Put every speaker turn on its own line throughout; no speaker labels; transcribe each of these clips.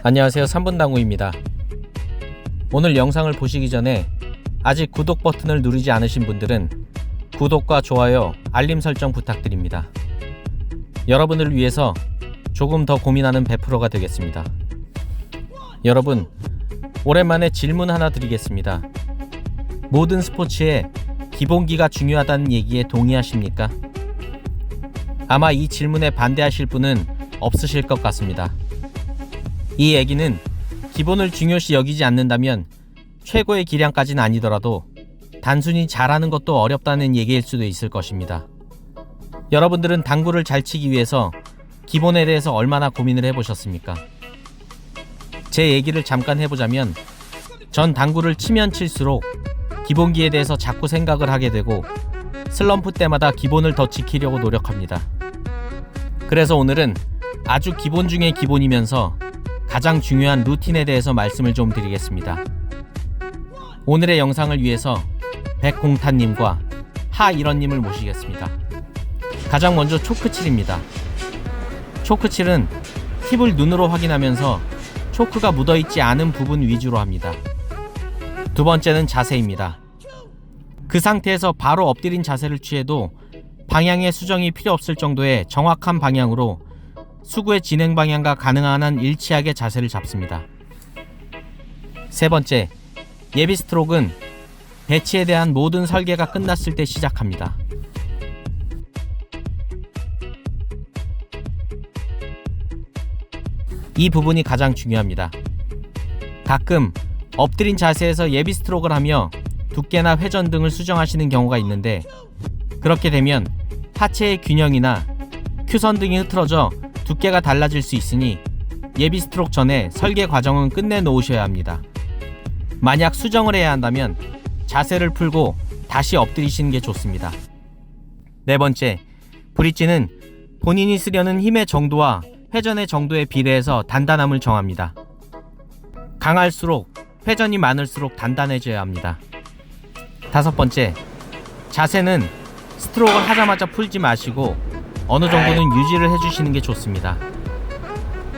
안녕하세요. 3분 당구입니다. 오늘 영상을 보시기 전에 아직 구독 버튼을 누르지 않으신 분들은 구독과 좋아요, 알림 설정 부탁드립니다. 여러분을 위해서 조금 더 고민하는 100%가 되겠습니다. 여러분, 오랜만에 질문 하나 드리겠습니다. 모든 스포츠에 기본기가 중요하다는 얘기에 동의하십니까? 아마 이 질문에 반대하실 분은 없으실 것 같습니다. 이 얘기는 기본을 중요시 여기지 않는다면 최고의 기량까지는 아니더라도 단순히 잘하는 것도 어렵다는 얘기일 수도 있을 것입니다. 여러분들은 당구를 잘 치기 위해서 기본에 대해서 얼마나 고민을 해보셨습니까? 제 얘기를 잠깐 해보자면 전 당구를 치면 칠수록 기본기에 대해서 자꾸 생각을 하게 되고 슬럼프 때마다 기본을 더 지키려고 노력합니다. 그래서 오늘은 아주 기본 중에 기본이면서 가장 중요한 루틴에 대해서 말씀을 좀 드리겠습니다. 오늘의 영상을 위해서 백공탄님과 하일원님을 모시겠습니다. 가장 먼저 초크칠입니다. 초크칠은 팁을 눈으로 확인하면서 초크가 묻어있지 않은 부분 위주로 합니다. 두 번째는 자세입니다. 그 상태에서 바로 엎드린 자세를 취해도 방향의 수정이 필요 없을 정도의 정확한 방향으로 수구의 진행 방향과 가능한 한 일치하게 자세를 잡습니다. 세 번째, 예비 스트로크는 배치에 대한 모든 설계가 끝났을 때 시작합니다. 이 부분이 가장 중요합니다. 가끔 엎드린 자세에서 예비 스트로크를 하며 두께나 회전 등을 수정하시는 경우가 있는데 그렇게 되면 하체의 균형이나 큐선 등이 흐트러져 두께가 달라질 수 있으니 예비 스트로크 전에 설계 과정은 끝내 놓으셔야 합니다. 만약 수정을 해야 한다면 자세를 풀고 다시 엎드리시는 게 좋습니다. 네 번째, 브릿지는 본인이 쓰려는 힘의 정도와 회전의 정도에 비례해서 단단함을 정합니다. 강할수록 회전이 많을수록 단단해져야 합니다. 다섯 번째, 자세는 스트로크를 하자마자 풀지 마시고 어느 정도는 유지를 해주시는 게 좋습니다.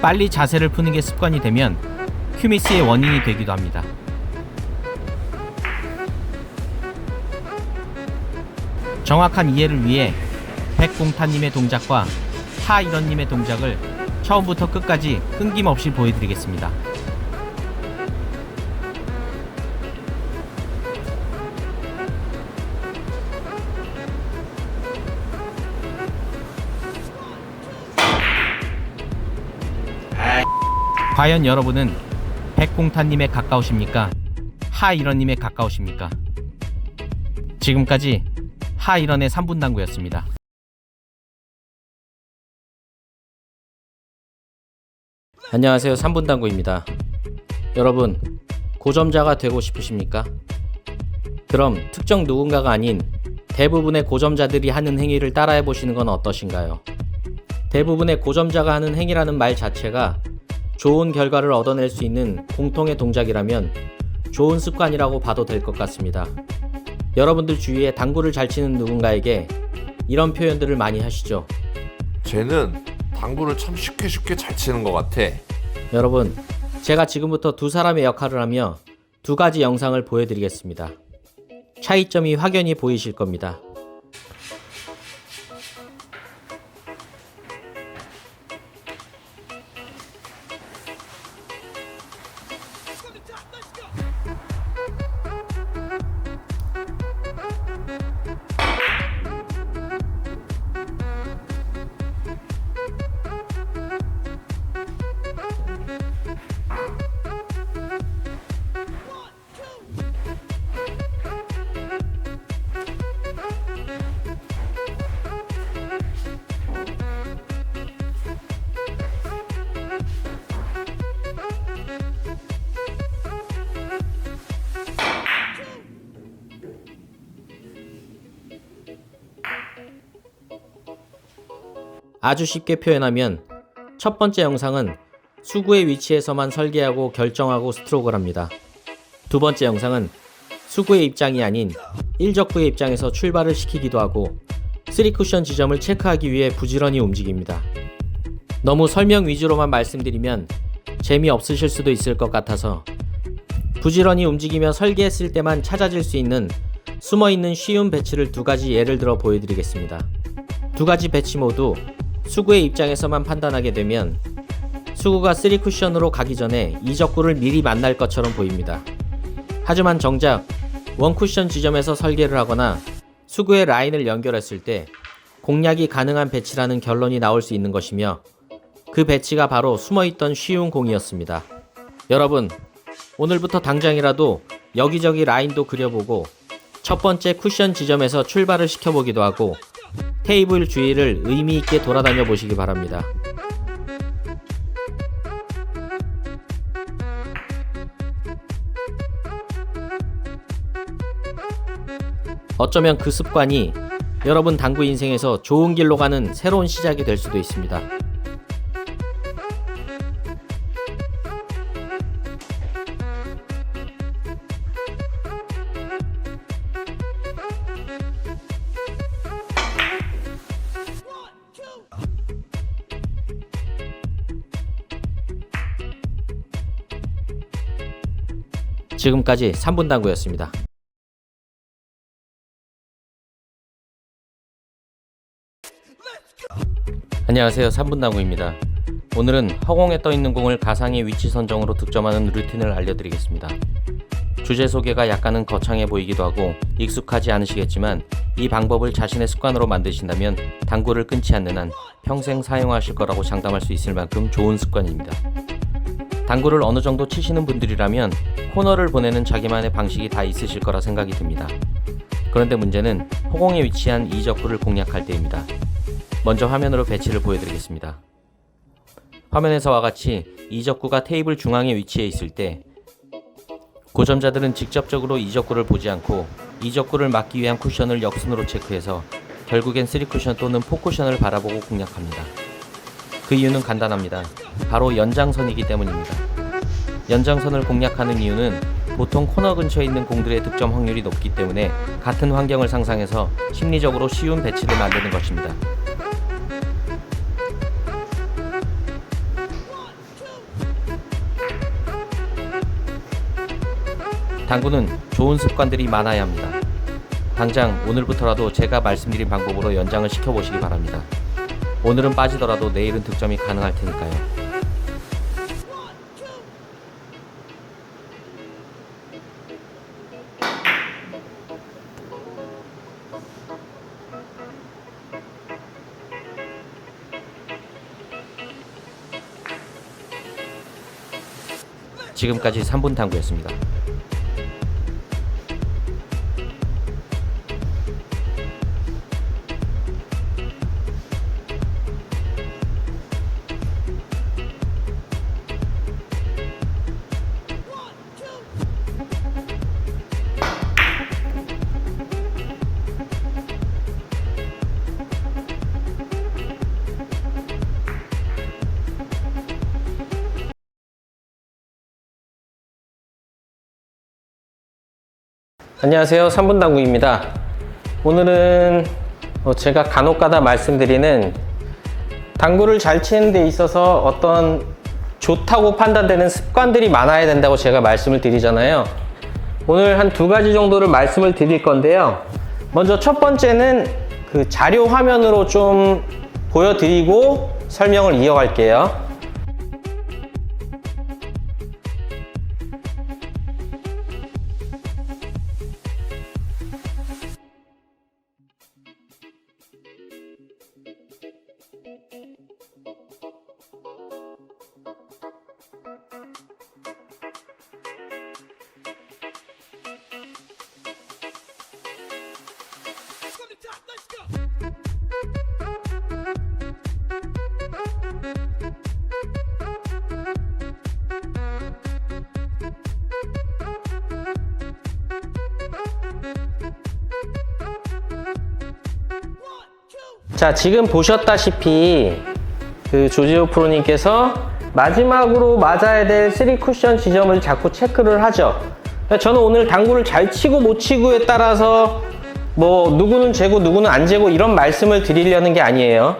빨리 자세를 푸는 게 습관이 되면 큐미스의 원인이 되기도 합니다. 정확한 이해를 위해 백공탄님의 동작과 하일원님의 동작을 처음부터 끝까지 끊김없이 보여드리겠습니다. 과연 여러분은 백공탄님에 가까우십니까? 하일원님에 가까우십니까? 지금까지 하일원의 3분 당구였습니다. 안녕하세요. 3분 당구입니다. 여러분, 고점자가 되고 싶으십니까? 그럼 특정 누군가가 아닌 대부분의 고점자들이 하는 행위를 따라해 보시는 건 어떠신가요? 대부분의 고점자가 하는 행위라는 말 자체가 좋은 결과를 얻어낼 수 있는 공통의 동작이라면 좋은 습관이라고 봐도 될 것 같습니다. 여러분들 주위에 당구를 잘 치는 누군가에게 이런 표현들을 많이 하시죠.
쟤는 당구를 참 쉽게 잘 치는 것 같아.
여러분, 제가 지금부터 두 사람의 역할을 하며 두 가지 영상을 보여드리겠습니다. 차이점이 확연히 보이실 겁니다. 아주 쉽게 표현하면 첫 번째 영상은 수구의 위치에서만 설계하고 결정하고 스트로크를 합니다. 두 번째 영상은 수구의 입장이 아닌 일적구의 입장에서 출발을 시키기도 하고 3쿠션 지점을 체크하기 위해 부지런히 움직입니다. 너무 설명 위주로만 말씀드리면 재미없으실 수도 있을 것 같아서 부지런히 움직이며 설계했을 때만 찾아질 수 있는 숨어있는 쉬운 배치를 두 가지 예를 들어 보여드리겠습니다. 두 가지 배치 모두 수구의 입장에서만 판단하게 되면 수구가 3쿠션으로 가기 전에 이적구를 미리 만날 것처럼 보입니다. 하지만 정작 1쿠션 지점에서 설계를 하거나 수구의 라인을 연결했을 때 공략이 가능한 배치라는 결론이 나올 수 있는 것이며, 그 배치가 바로 숨어있던 쉬운 공이었습니다. 여러분, 오늘부터 당장이라도 여기저기 라인도 그려보고 첫 번째 쿠션 지점에서 출발을 시켜보기도 하고 테이블 주위를 의미있게 돌아다녀 보시기 바랍니다. 어쩌면 그 습관이 여러분 당구 인생에서 좋은 길로 가는 새로운 시작이 될 수도 있습니다. 지금까지 3분 당구였습니다. 안녕하세요, 3분 당구입니다. 오늘은 허공에 떠있는 공을 가상의 위치 선정으로 득점하는 루틴을 알려드리겠습니다. 주제 소개가 약간은 거창해 보이기도 하고 익숙하지 않으시겠지만 이 방법을 자신의 습관으로 만드신다면 당구를 끊지 않는 한 평생 사용하실 거라고 장담할 수 있을 만큼 좋은 습관입니다. 당구를 어느 정도 치시는 분들이라면 코너를 보내는 자기만의 방식이 다 있으실 거라 생각이 듭니다. 그런데 문제는 허공에 위치한 이적구를 공략할 때입니다. 먼저 화면으로 배치를 보여드리겠습니다. 화면에서와 같이 이적구가 테이블 중앙에 위치해 있을 때 고점자들은 직접적으로 이적구를 보지 않고 이적구를 막기 위한 쿠션을 역순으로 체크해서 결국엔 3쿠션 또는 4쿠션을 바라보고 공략합니다. 그 이유는 간단합니다. 바로 연장선이기 때문입니다. 연장선을 공략하는 이유는 보통 코너 근처에 있는 공들의 득점 확률이 높기 때문에 같은 환경을 상상해서 심리적으로 쉬운 배치를 만드는 것입니다. 당구는 좋은 습관들이 많아야 합니다. 당장 오늘부터라도 제가 말씀드린 방법으로 연장을 시켜보시기 바랍니다. 오늘은 빠지더라도 내일은 득점이 가능할 테니까요. 지금까지 3분 당구였습니다. 안녕하세요, 3분 당구입니다. 오늘은 제가 간혹가다 말씀드리는 당구를 잘 치는 데 있어서 어떤 좋다고 판단되는 습관들이 많아야 된다고 제가 말씀을 드리잖아요. 오늘 한 두 가지 정도를 말씀을 드릴 건데요. 먼저 첫 번째는 그 자료 화면으로 좀 보여드리고 설명을 이어갈게요. 자, 지금 보셨다시피 그 조지호 프로님께서 마지막으로 맞아야 될 3쿠션 지점을 자꾸 체크를 하죠. 저는 오늘 당구를 잘 치고 못 치고에 따라서 뭐 누구는 재고 누구는 안 재고 이런 말씀을 드리려는 게 아니에요.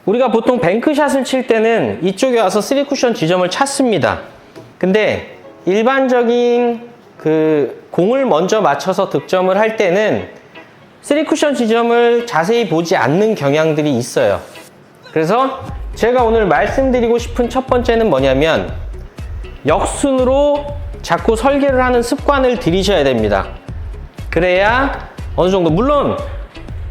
우리가 보통 뱅크샷을 칠 때는 이쪽에 와서 3쿠션 지점을 찾습니다. 근데 일반적인 그 공을 먼저 맞춰서 득점을 할 때는 3쿠션 지점을 자세히 보지 않는 경향들이 있어요. 그래서 제가 오늘 말씀드리고 싶은 첫 번째는 뭐냐면 역순으로 자꾸 설계를 하는 습관을 들이셔야 됩니다. 그래야 어느 정도, 물론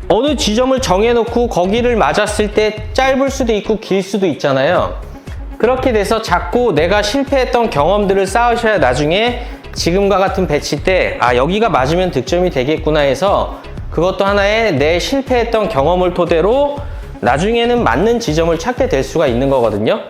어느 지점을 정해놓고 거기를 맞았을 때 짧을 수도 있고 길 수도 있잖아요. 그렇게 돼서 자꾸 내가 실패했던 경험들을 쌓으셔야 나중에 지금과 같은 배치 때 여기가 맞으면 득점이 되겠구나 해서 그것도 하나의 내 실패했던 경험을 토대로 나중에는 맞는 지점을 찾게 될 수가 있는 거거든요.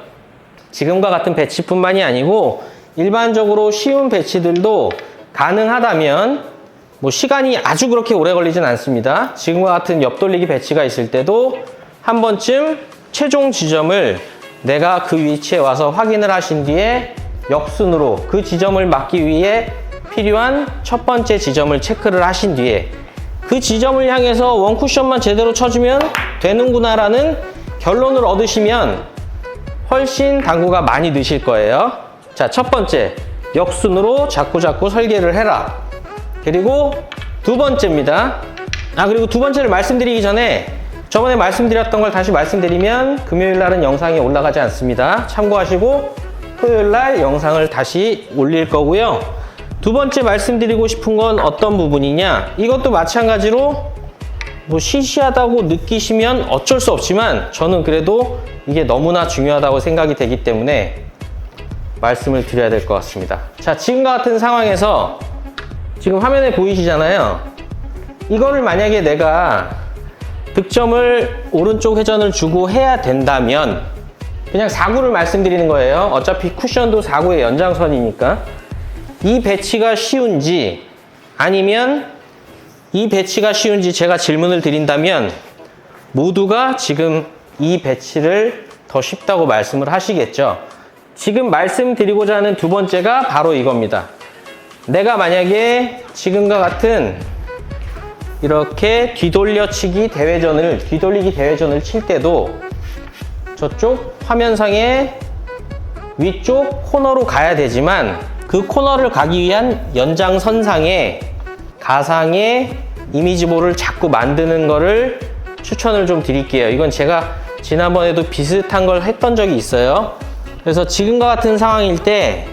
지금과 같은 배치뿐만이 아니고 일반적으로 쉬운 배치들도 가능하다면 뭐 시간이 아주 그렇게 오래 걸리진 않습니다. 지금과 같은 옆돌리기 배치가 있을 때도 한 번쯤 최종 지점을 내가 그 위치에 와서 확인을 하신 뒤에 역순으로 그 지점을 맞기 위해 필요한 첫 번째 지점을 체크를 하신 뒤에 그 지점을 향해서 원쿠션만 제대로 쳐주면 되는구나 라는 결론을 얻으시면 훨씬 당구가 많이 느실 거예요. 자, 첫 번째, 역순으로 자꾸 설계를 해라. 그리고 두 번째입니다. 그리고 두 번째를 말씀드리기 전에 저번에 말씀드렸던 걸 다시 말씀드리면 금요일 날은 영상이 올라가지 않습니다. 참고하시고 토요일 날 영상을 다시 올릴 거고요. 두 번째 말씀드리고 싶은 건 어떤 부분이냐, 이것도 마찬가지로 뭐 시시하다고 느끼시면 어쩔 수 없지만 저는 그래도 이게 너무나 중요하다고 생각이 되기 때문에 말씀을 드려야 될 것 같습니다. 자, 지금과 같은 상황에서 지금 화면에 보이시잖아요. 이거를 만약에 내가 득점을 오른쪽 회전을 주고 해야 된다면 그냥 4구를 말씀드리는 거예요. 어차피 쿠션도 4구의 연장선이니까. 이 배치가 쉬운지 아니면 이 배치가 쉬운지 제가 질문을 드린다면 모두가 지금 이 배치를 더 쉽다고 말씀을 하시겠죠. 지금 말씀드리고자 하는 두 번째가 바로 이겁니다. 내가 만약에 지금과 같은 이렇게 뒤돌리기 대회전을 칠 때도 저쪽 화면상의 위쪽 코너로 가야 되지만 그 코너를 가기 위한 연장선상에 가상의 이미지볼을 자꾸 만드는 거를 추천을 좀 드릴게요. 이건 제가 지난번에도 비슷한 걸 했던 적이 있어요. 그래서 지금과 같은 상황일 때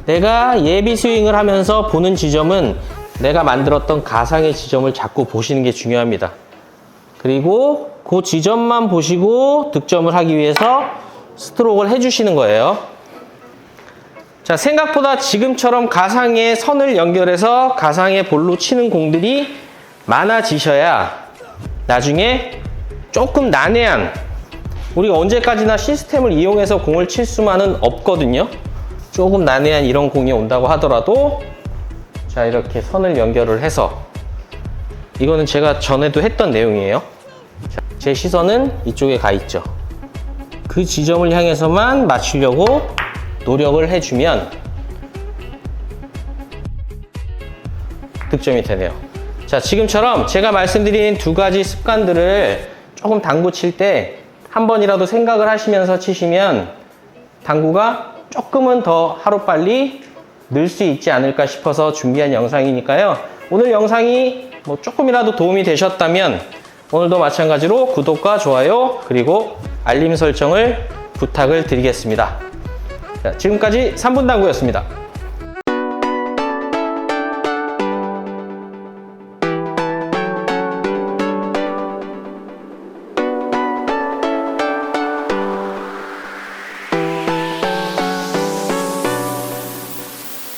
내가 예비 스윙을 하면서 보는 지점은 내가 만들었던 가상의 지점을 자꾸 보시는 게 중요합니다. 그리고 그 지점만 보시고 득점을 하기 위해서 스트로크를 해주시는 거예요. 자, 생각보다 지금처럼 가상의 선을 연결해서 가상의 볼로 치는 공들이 많아지셔야 나중에 조금 난해한, 우리가 언제까지나 시스템을 이용해서 공을 칠 수만은 없거든요. 조금 난해한 이런 공이 온다고 하더라도 자, 이렇게 선을 연결을 해서, 이거는 제가 전에도 했던 내용이에요. 자, 제 시선은 이쪽에 가 있죠. 그 지점을 향해서만 맞추려고 노력을 해주면 득점이 되네요. 자, 지금처럼 제가 말씀드린 두 가지 습관들을 조금 당구 칠 때 한 번이라도 생각을 하시면서 치시면 당구가 조금은 더 하루빨리 늘 수 있지 않을까 싶어서 준비한 영상이니까요. 오늘 영상이 뭐 조금이라도 도움이 되셨다면 오늘도 마찬가지로 구독과 좋아요 그리고 알림 설정을 부탁을 드리겠습니다. 자, 지금까지 3분 당구였습니다.